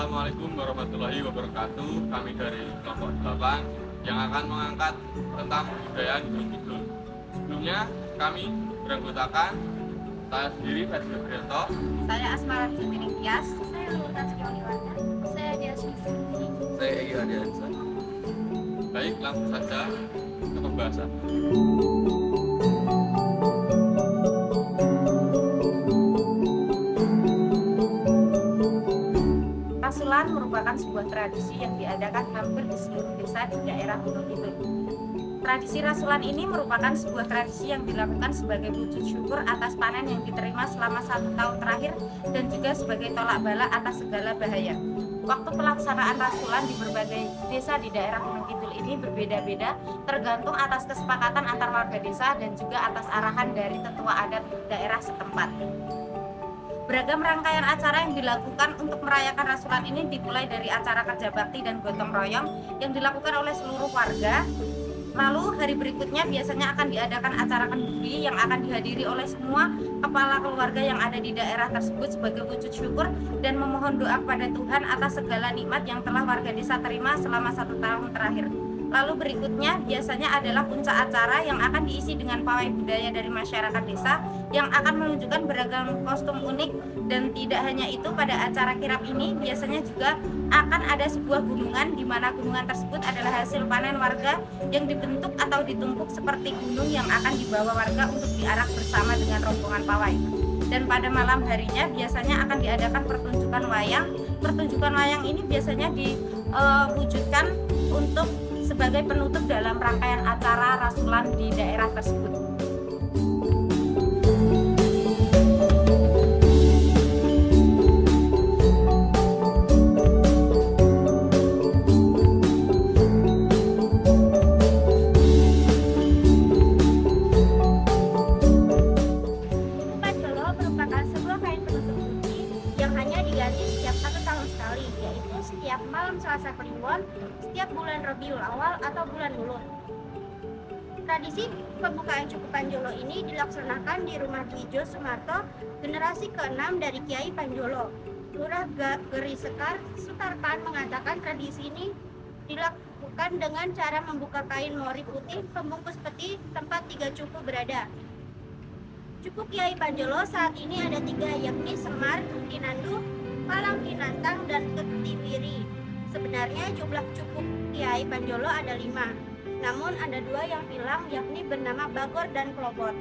Assalamualaikum warahmatullahi wabarakatuh. Kami dari kelompok 8 yang akan mengangkat tentang kebudayaan Gunung Kidul. Sebelumnya kami beranggotakan saya sendiri, Fadil Gabrielto. Saya Asmara Fitri Tias. Saya Lulutan Sekioniwarna. Saya Diasmi Sendiri. Saya Egi Hadiansa. Baik, langsung saja ke pembahasan. Rasulan merupakan sebuah tradisi yang diadakan hampir di seluruh desa di daerah Gunung Kidul. Tradisi rasulan ini merupakan sebuah tradisi yang dilakukan sebagai wujud syukur atas panen yang diterima selama 1 tahun terakhir dan juga sebagai tolak bala atas segala bahaya. Waktu pelaksanaan rasulan di berbagai desa di daerah Gunung Kidul ini berbeda-beda, tergantung atas kesepakatan antar warga desa dan juga atas arahan dari tetua adat daerah setempat. Beragam rangkaian acara yang dilakukan untuk merayakan rasulan ini dimulai dari acara kerja bakti dan gotong royong yang dilakukan oleh seluruh warga. Lalu hari berikutnya biasanya akan diadakan acara kenduri yang akan dihadiri oleh semua kepala keluarga yang ada di daerah tersebut sebagai wujud syukur dan memohon doa kepada Tuhan atas segala nikmat yang telah warga desa terima selama 1 tahun terakhir. Lalu berikutnya biasanya adalah puncak acara yang akan diisi dengan pawai budaya dari masyarakat desa yang akan menunjukkan beragam kostum unik, dan tidak hanya itu, pada acara kirap ini biasanya juga akan ada sebuah gunungan di mana gunungan tersebut adalah hasil panen warga yang dibentuk atau ditumpuk seperti gunung yang akan dibawa warga untuk diarak bersama dengan rombongan pawai. Dan pada malam harinya biasanya akan diadakan pertunjukan wayang. Pertunjukan wayang ini biasanya diwujudkan untuk sebagai penutup dalam rangkaian acara rasulan di daerah tersebut. Panjolo merupakan sebuah kain penutup putih yang hanya diganti setiap 1 tahun sekali, yaitu setiap malam Selasa Kliwon, setiap bulan Rabiul Awal atau bulan Mulud. Tradisi pembukaan Cukup Panjolo ini dilaksanakan di Rumah Dwijo Sumarto, generasi ke-6 dari Kiai Panjolo. Lurah Geri Sekar Sutarpan mengatakan tradisi ini dilakukan dengan cara membuka kain mori putih pembungkus peti tempat 3 cupu berada. Cukup Kiai Panjolo saat ini ada 3, yakni Semar, Kinandu, Palang Kinantang, dan Ketiwiri. Sebenarnya jumlah cukup Kiai Panjolo ada 5, namun ada 2 yang hilang, yakni bernama Bagor dan Klobot.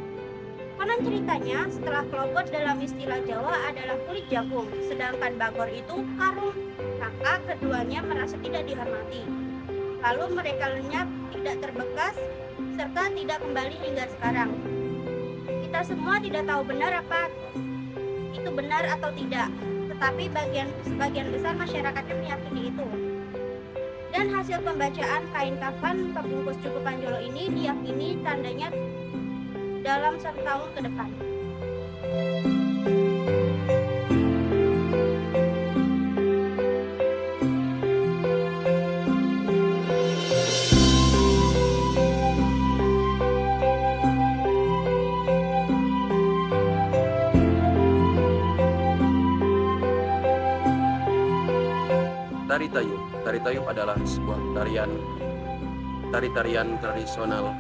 Konon ceritanya, setelah Klobot dalam istilah Jawa adalah kulit jagung, sedangkan Bagor itu karung, maka keduanya merasa tidak dihormati. Lalu mereka lenyap, tidak terbekas, serta tidak kembali hingga sekarang. Kita semua tidak tahu benar apa itu benar atau tidak, tetapi sebagian besar masyarakatnya meyakini itu. Dan hasil pembacaan kain kafan pembungkus Cukup Panjolo ini diyakini tandanya dalam 1 tahun ke depan. Tari Tayub. Tari Tayub adalah sebuah tarian tradisional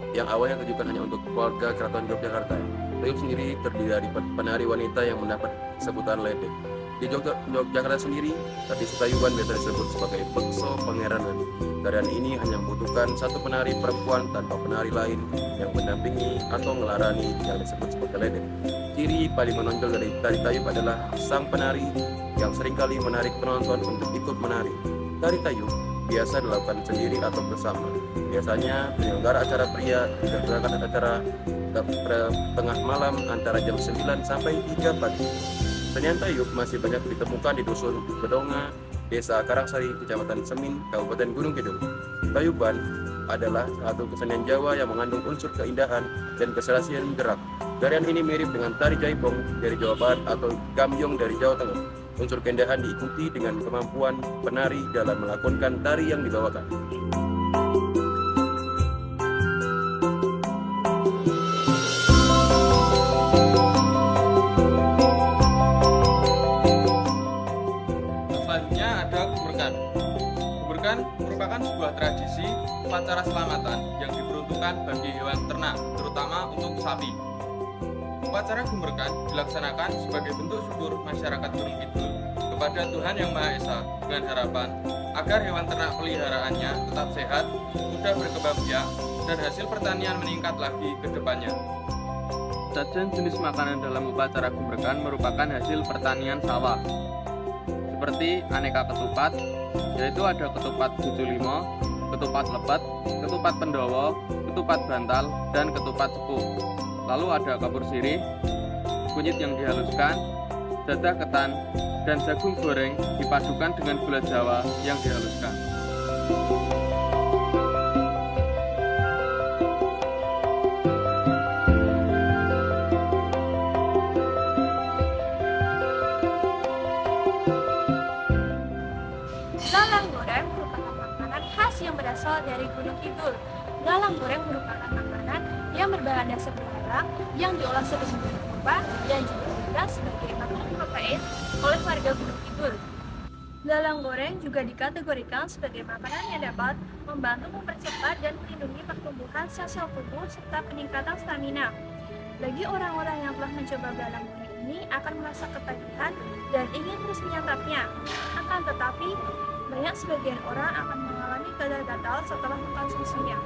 yang awalnya ditujukan hanya untuk keluarga Keraton Yogyakarta. Tayub sendiri terdiri dari penari wanita yang mendapat sebutan ledek. Di Yogyakarta sendiri, tradisi Tayuban biasa disebut sebagai bekso pengeranan. Tarian ini hanya membutuhkan 1 penari perempuan tanpa penari lain yang mendampingi atau ngelarani yang disebut sebagai ledek. Ciri paling menonjol dari tari Tayub adalah sang penari yang seringkali menarik penonton untuk ikut menari. Tari Tayub biasa dilakukan sendiri atau bersama. Biasanya penyelenggara acara pria dilaksanakan acara tengah malam antara jam 9 sampai 3 pagi. Senian Tayub masih banyak ditemukan di Dusun Bedonga, Desa Karangsari, Kecamatan Semin, Kabupaten Gunung Kidul. Tayuban adalah satu kesenian Jawa yang mengandung unsur keindahan dan keserasian gerak. Tarian ini mirip dengan tari jaipong dari Jawa Barat atau gambyong dari Jawa Tengah. Unsur keindahan diikuti dengan kemampuan penari dalam melakukan tari yang dibawakan. Selanjutnya ada Gumberkan. Gumberkan merupakan sebuah tradisi upacara selamatan yang diperuntukkan bagi hewan ternak, terutama untuk sapi. Upacara Gumberkan dilaksanakan sebagai bentuk syukur masyarakat Gunung Kidul kepada Tuhan Yang Maha Esa dengan harapan agar hewan ternak peliharaannya tetap sehat, mudah berkembang biak, dan hasil pertanian meningkat lagi ke depannya. Sajian jenis makanan dalam upacara Gumberkan merupakan hasil pertanian sawah, seperti aneka ketupat, yaitu ada ketupat Buculimo, ketupat lebat, ketupat pendowo, ketupat bantal, dan ketupat sepuh. Lalu ada kapur sirih, kunyit yang dihaluskan, jadah ketan, dan jagung goreng dipadukan dengan gula Jawa yang dihaluskan. Lalang goreng merupakan makanan khas yang berasal dari Gunung Kidul. Lalang goreng merupakan makanan yang berbahan dasar belalang yang diolah sedemikian rupa dan juga dijual sebagai makanan protein oleh warga Gunung Kidul. Lalang goreng juga dikategorikan sebagai makanan yang dapat membantu mempercepat dan melindungi pertumbuhan sel-sel tubuh serta peningkatan stamina. Bagi orang-orang yang telah mencoba belalang goreng ini akan merasa ketagihan dan ingin terus menyantapnya. Akan tetapi, banyak sebagian orang akan mengalami gatal-gatal setelah mengkonsumsinya.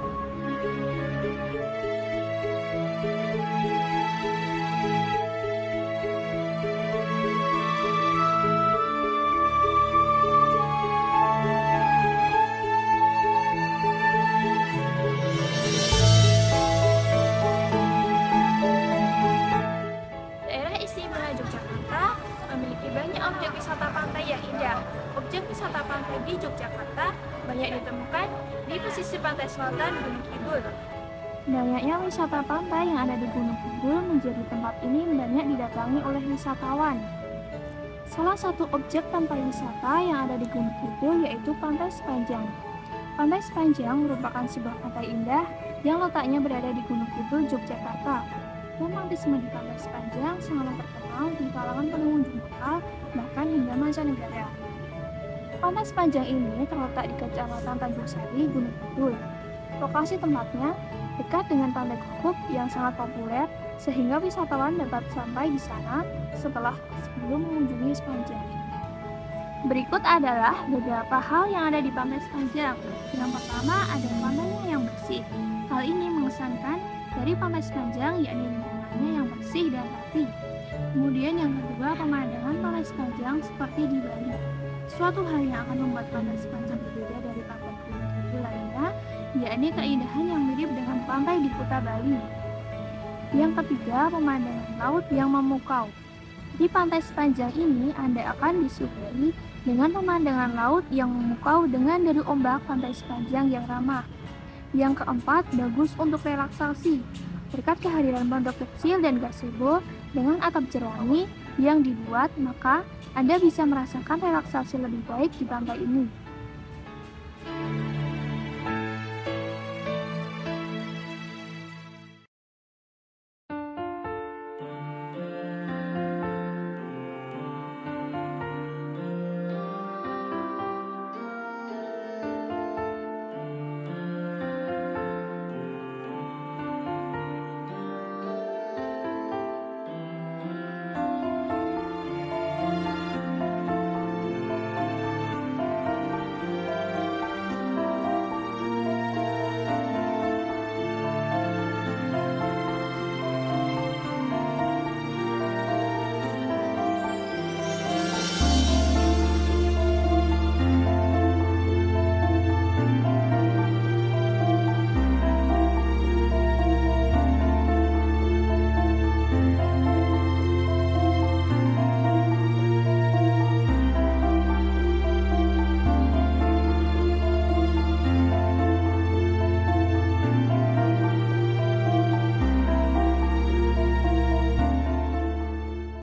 Daerah Istimewa Yogyakarta memiliki banyak objek wisata pantai yang indah. Objek wisata pantai di Yogyakarta banyak ditemukan di pesisir pantai selatan Gunung Kidul. Banyaknya wisata pantai yang ada di Gunung Kidul menjadi tempat ini banyak didatangi oleh wisatawan. Salah satu objek pantai wisata yang ada di Gunung Kidul yaitu Pantai Sepanjang. Pantai Sepanjang merupakan sebuah pantai indah yang letaknya berada di Gunung Kidul, Yogyakarta. Romantisme di Pantai Sepanjang sangat terkenal di kalangan pengunjung lokal bahkan hingga mancanegara. Pantai Sepanjang ini terletak di Kecamatan Tanjung Sari, Gunung Kidul. Lokasi tempatnya dekat dengan Pantai Kukup yang sangat populer sehingga wisatawan dapat sampai di sana sebelum mengunjungi Sepanjang. Berikut adalah beberapa hal yang ada di Pantai Sepanjang. Yang pertama ada pantainya yang bersih. Hal ini mengesankan dari Pantai Sepanjang yakni lingkungannya yang bersih dan rapi. Kemudian yang kedua pemandangan Pantai Sepanjang seperti di Bali. Suatu hal yang akan membuat Pantai Sepanjang berbeda dari pantai Gunung Kidul lainnya yakni keindahan yang mirip dengan pantai di Kuta Bali. Yang ketiga pemandangan laut yang memukau. Di Pantai Sepanjang ini Anda akan disuguhi dengan pemandangan laut yang memukau dengan deru ombak Pantai Sepanjang yang ramah. Yang keempat, bagus untuk relaksasi. Berkat kehadiran pondok kecil dan gazebo dengan atap jerami yang dibuat, maka Anda bisa merasakan relaksasi lebih baik di pantai ini.